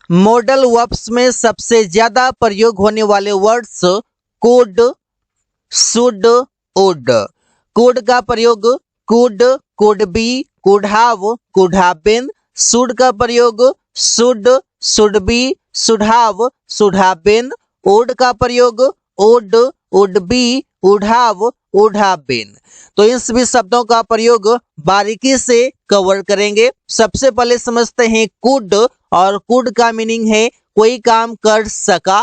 Modal verbs में सबसे ज्यादा प्रयोग होने वाले words could, should, would. Could का प्रयोग could, could be, could have been. Should का प्रयोग should be, should have been. Would का प्रयोग would be, would have been. तो इन सभी शब्दों का प्रयोग बारीकी से कवर करेंगे। सबसे पहले समझते हैं कुड, और कुड का मीनिंग है कोई काम कर सका,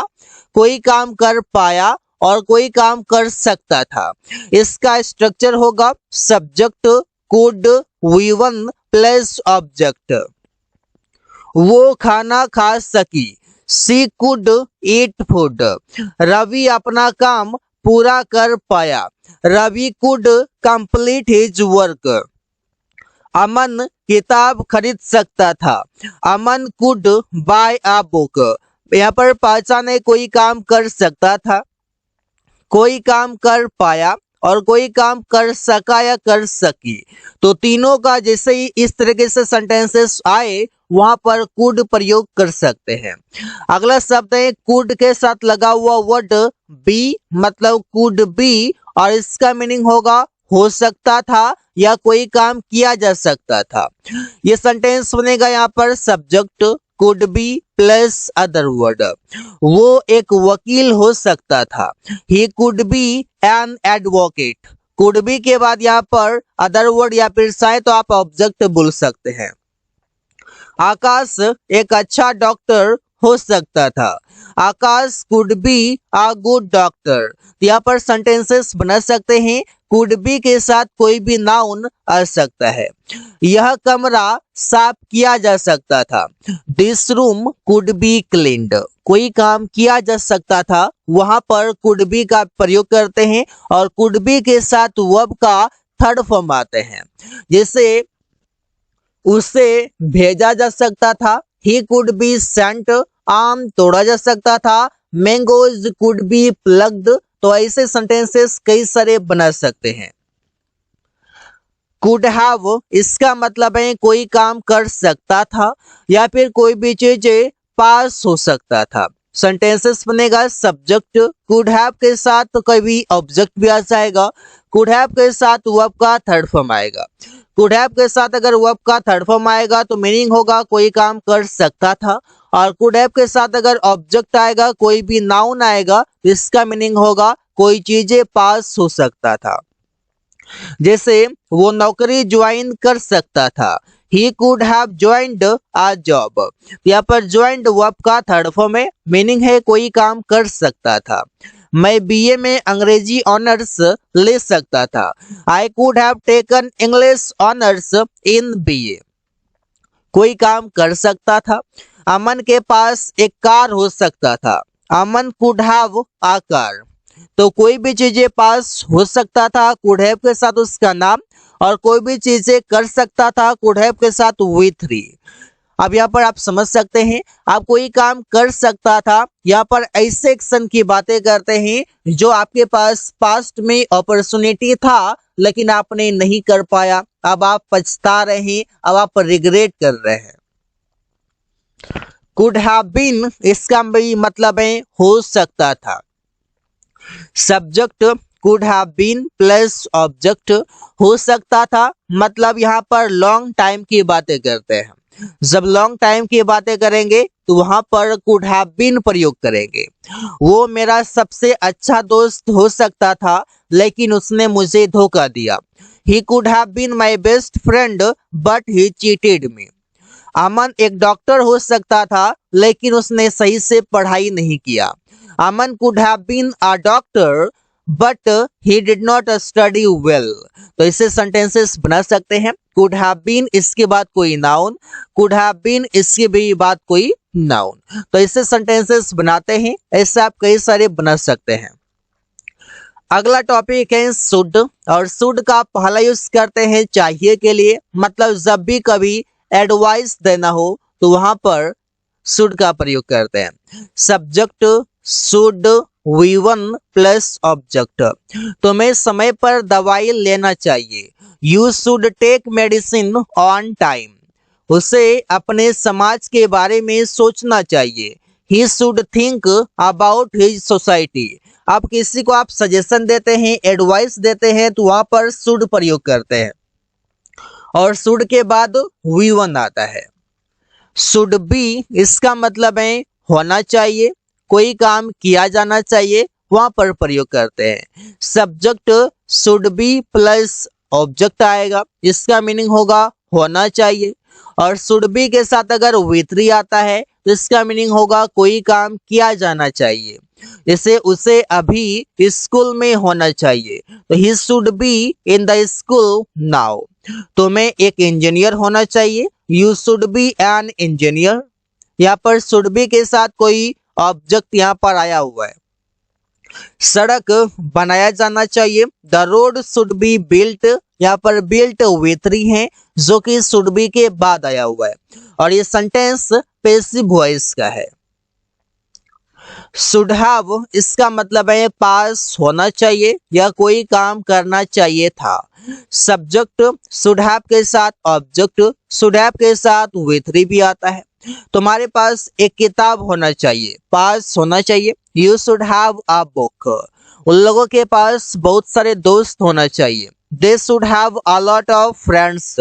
कोई काम कर पाया और कोई काम कर सकता था। इसका स्ट्रक्चर होगा subject could V1 plus object. वो खाना खा सकी, she could eat food. Ravi अपना काम पूरा कर पाया, Ravi could complete his work. Aman किताब खरीद सकता था, Aman could buy a book. यहाँ पर पहचाने कोई काम कर सकता था, कोई काम कर पाया और कोई काम कर सका या कर सकी। तो तीनों का जैसे ही इस तरीके से सेंटेंसेस आए वहां पर कुड प्रयोग कर सकते हैं। अगला शब्द है कुड के साथ लगा हुआ वर्ड बी, मतलब कुड बी, और इसका मीनिंग होगा हो सकता था या कोई काम किया जा सकता था। ये सेंटेंस बनेगा यहाँ पर subject could be plus other word. वो एक वकील हो सकता था, he could be an advocate. Could be के बाद यहाँ पर अदर वर्ड या फिर चाहे तो आप ऑब्जेक्ट बोल सकते हैं। आकाश एक अच्छा डॉक्टर हो सकता था, Akash could be a good doctor. यहाँ पर सेंटेंसेस बना सकते हैं कुड बी के साथ कोई भी नाउन आ सकता है। यह कमरा साफ किया जा सकता था, this room could be cleaned. कोई काम किया जा सकता था वहां पर कुड बी का प्रयोग करते हैं और कुड बी के साथ वर्ब का थर्ड फॉर्म आते हैं। जैसे उसे भेजा जा सकता था, ही कुड बी सेंट। आम तोड़ा जा सकता था, मैंगोज कुड बी प्लग्ड। तो ऐसे सेंटेंसेस कई सारे बना सकते हैं। कुड हैव, इसका मतलब है कोई काम कर सकता था या फिर कोई भी चीज पास हो सकता था। सेंटेंसेस बनेगा सब्जेक्ट कुड हैव के साथ तो कभी ऑब्जेक्ट भी आ जाएगा, कुड हैव के साथ वर्ब का थर्ड फॉर्म आएगा। कुड हैव के साथ अगर वर्ब का थर्ड फॉर्म आएगा तो मीनिंग होगा कोई काम कर सकता था, और कुड हैव के साथ अगर ऑब्जेक्ट आएगा, कोई भी नाउन आएगा, इसका मीनिंग होगा कोई चीजें पास हो सकता था। जैसे वो नौकरी ज्वाइन कर सकता था, ही could have joined a job. यहाँ पर ज्वाइंड वर्ब का थर्ड फॉर्म है, मीनिंग है कोई काम कर सकता था। मैं बीए में अंग्रेजी ऑनर्स ले सकता था, I could have taken English honours in BA. कोई काम कर सकता था। अमन के पास एक कार हो सकता था, Aman could have a car. तो कोई भी चीजें पास हो सकता था कुड हैव के साथ उसका नाम, और कोई भी चीजें कर सकता था कुड हैव के साथ V3। अब यहाँ पर आप समझ सकते हैं, आप कोई काम कर सकता था, यहाँ पर ऐसे एक्शन की बातें करते हैं जो आपके पास पास्ट में अपॉर्चुनिटी था लेकिन आपने नहीं कर पाया, अब आप पछता रहे हैं, अब आप रिग्रेट कर रहे हैं। कुड हैव बीन, इसका भी मतलब है हो सकता था। Subject could have been plus object, हो सकता था मतलब यहाँ पर लॉन्ग टाइम की बातें करते हैं। जब लॉन्ग टाइम की बातें करेंगे तो वहां पर कुड हैव बीन प्रयोग करेंगे। वो मेरा सबसे अच्छा दोस्त हो सकता था लेकिन उसने मुझे धोखा दिया, he could have been my best friend but he cheated me. Aman एक डॉक्टर हो सकता था लेकिन उसने सही से पढ़ाई नहीं किया, Aman could have been a doctor but he did not study well. तो इससे सेंटेंसेस बना सकते हैं कुड हैव बीन, इसके बाद कोई नाउन, कुड हैव बीन इसके भी बाद कोई नाउन। तो इससे सेंटेंसेस बनाते हैं, ऐसे आप कई सारे बना सकते हैं। अगला टॉपिक है शुड, और शुड का पहला यूज करते हैं चाहिए के लिए, मतलब जब भी कभी एडवाइस देना हो तो वहां पर शुड का प्रयोग करते हैं। Subject should V1 plus object, तुम्हें समय पर दवाई लेना चाहिए, you should take medicine on time. उसे अपने समाज के बारे में सोचना चाहिए। He should think about his society। आप किसी को आप सजेशन देते हैं, एडवाइस देते हैं, तो वहां पर should प्रयोग करते हैं और should के बाद V1 आता है। should be इसका मतलब है होना चाहिए, कोई काम किया जाना चाहिए, वहां पर प्रयोग करते हैं। Subject should be plus object आएगा, इसका मीनिंग होगा होना चाहिए। और should be के साथ अगर V3 आता है तो इसका मीनिंग होगा कोई काम किया जाना चाहिए, जैसे उसे अभी स्कूल में होना चाहिए, तो he should be in the school now। तुम्हें एक इंजीनियर होना चाहिए, you should be an engineer। यहाँ पर should be के साथ कोई ऑब्जेक्ट यहाँ पर आया हुआ है। सड़क बनाया जाना चाहिए, the road should be built. यहाँ पर बिल्ट V3 है जो कि शुड बी के बाद आया हुआ है और ये सेंटेंस पैसिव वॉइस का है। शुड हैव इसका मतलब है पास होना चाहिए या कोई काम करना चाहिए था। सब्जेक्ट शुड हैव के साथ ऑब्जेक्ट शुड हैव के साथ V3 भी आता है। तुम्हारे पास एक किताब होना चाहिए, पास होना चाहिए, you should have a book. उन लोगों के पास बहुत सारे दोस्त होना चाहिए, they should have a lot of friends.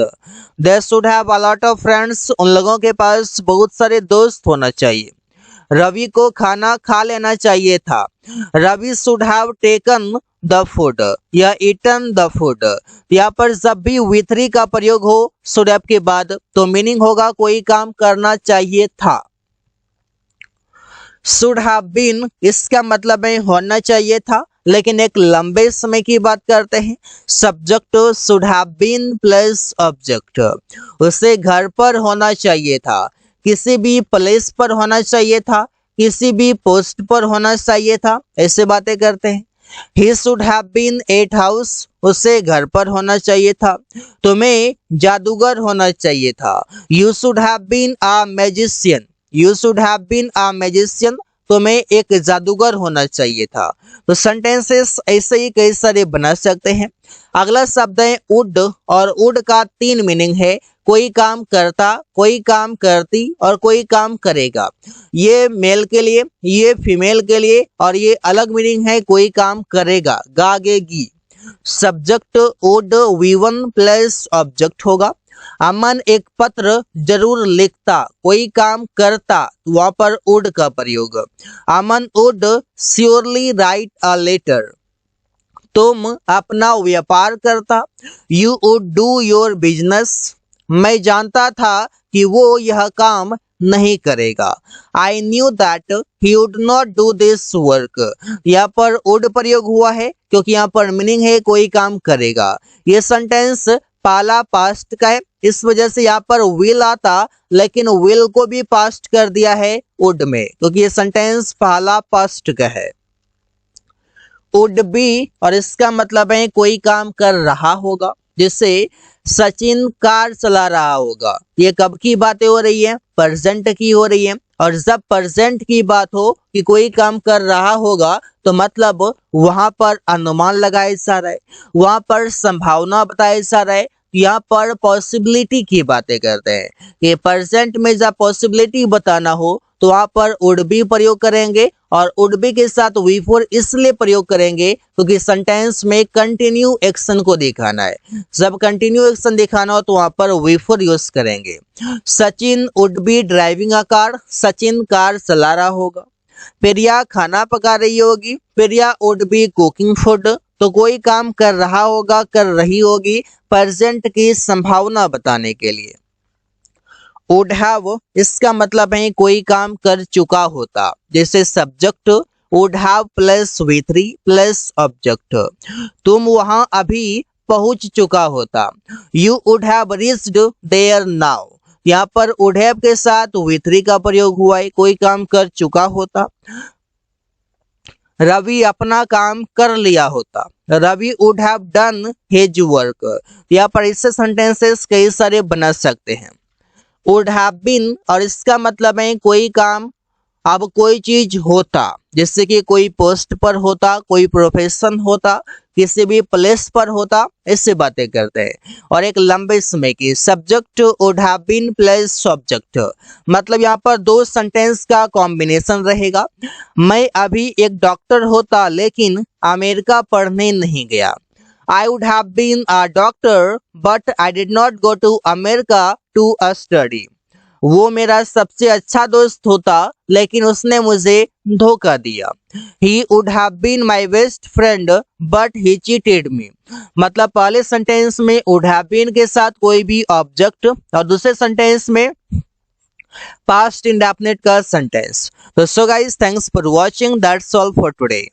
They should have a lot of friends, उन लोगों के पास बहुत सारे दोस्त होना चाहिए। रवि को खाना खा लेना चाहिए था, Ravi should have taken the food या ईटन द फूड। यहाँ पर जब भी V3 का प्रयोग हो शुड हैव के बाद तो मीनिंग होगा कोई काम करना चाहिए था। शुड हैव बीन इसका मतलब है होना चाहिए था, लेकिन एक लंबे समय की बात करते हैं। Subject should have been plus object, उसे घर पर होना चाहिए था, किसी भी प्लेस पर होना चाहिए था, किसी भी पोस्ट पर होना चाहिए था, ऐसे बातें करते हैं। He should have been at house, उसे घर पर होना चाहिए था। तुम्हें जादूगर होना चाहिए था, You should have been a magician। You should have been a magician, तुम्हें एक जादूगर होना चाहिए था। तो सेंटेंसेस ऐसे ही कई सारे बना सकते हैं। अगला शब्द है वुड और वुड का 3 मीनिंग है, कोई काम करता, कोई काम करती और कोई काम करेगा। ये मेल के लिए, ये फीमेल के लिए और ये अलग मीनिंग है कोई काम करेगा, गागेगी। Subject would V1 plus object होगा। अमन एक पत्र जरूर लिखता, कोई काम करता, वहां पर वुड का प्रयोग। Aman would surely write a letter. तुम अपना व्यापार करता, you would do your business. मैं जानता था कि वो यह काम नहीं करेगा, I knew that he would not do this work. यहाँ पर वुड प्रयोग हुआ है क्योंकि यहाँ पर मीनिंग है कोई काम करेगा। ये सेंटेंस पहला पास्ट का है, इस वजह से यहाँ पर विल आता, लेकिन विल को भी पास्ट कर दिया है वुड में क्योंकि ये सेंटेंस पहला पास्ट का है। वुड बी और इसका मतलब है कोई काम कर रहा होगा, जैसे सचिन कार चला रहा होगा। ये कब की बातें हो रही है, प्रेजेंट की हो रही है। और जब प्रेजेंट की बात हो कि कोई काम कर रहा होगा तो मतलब वहां पर अनुमान लगाया जा रहा है, वहां पर संभावना बताया जा रहा है। यहाँ पर पॉसिबिलिटी की बातें करते हैं कि प्रेजेंट में जब पॉसिबिलिटी बताना हो तो वहां पर वुड बी प्रयोग करेंगे और वुड बी के साथ V4 इसलिए प्रयोग करेंगे क्योंकि सेंटेंस में कंटिन्यू एक्शन को दिखाना है। जब कंटिन्यू एक्शन दिखाना हो तो वहां पर V4 यूज करेंगे। Sachin would be driving a car, Sachin car चला रहा होगा। प्रिया खाना पका रही होगी, प्रिया वुड बी कुकिंग फूड। तो कोई काम कर रहा होगा, कर रही होगी, प्रेजेंट की संभावना बताने के लिए। वुड हैव इसका मतलब है कोई काम कर चुका होता, जैसे subject would have plus V3 plus object. तुम वहां अभी पहुंच चुका होता, you would have reached there now. यहाँ पर वुड हैव के साथ V3 का प्रयोग हुआ है, कोई काम कर चुका होता। रवि अपना काम कर लिया होता, Ravi would have done his work. यहाँ पर इससे सेंटेंसेस कई सारे बना सकते हैं। वुड हैव बीन और इसका मतलब है कोई काम अब कोई चीज होता, जैसे कि कोई पोस्ट पर होता, कोई प्रोफेशन होता, किसी भी प्लेस पर होता, इससे बातें करते हैं। और एक लंबे समय की subject would have been plus subject, मतलब यहाँ पर दो सेंटेंस का कॉम्बिनेशन रहेगा। मैं अभी एक डॉक्टर होता लेकिन अमेरिका पढ़ने नहीं गया। I would have been a doctor, but I did not go to America to study. वो मेरा सबसे अच्छा दोस्त होता लेकिन उसने मुझे धोखा दिया। He would have been my best friend, but he cheated me. मतलब पहले सेंटेंस में would have been के साथ कोई भी ऑब्जेक्ट और दूसरे सेंटेंस में पास्ट इंडेफिनिट का सेंटेंस। तो so guys, thanks for watching, that's all for today.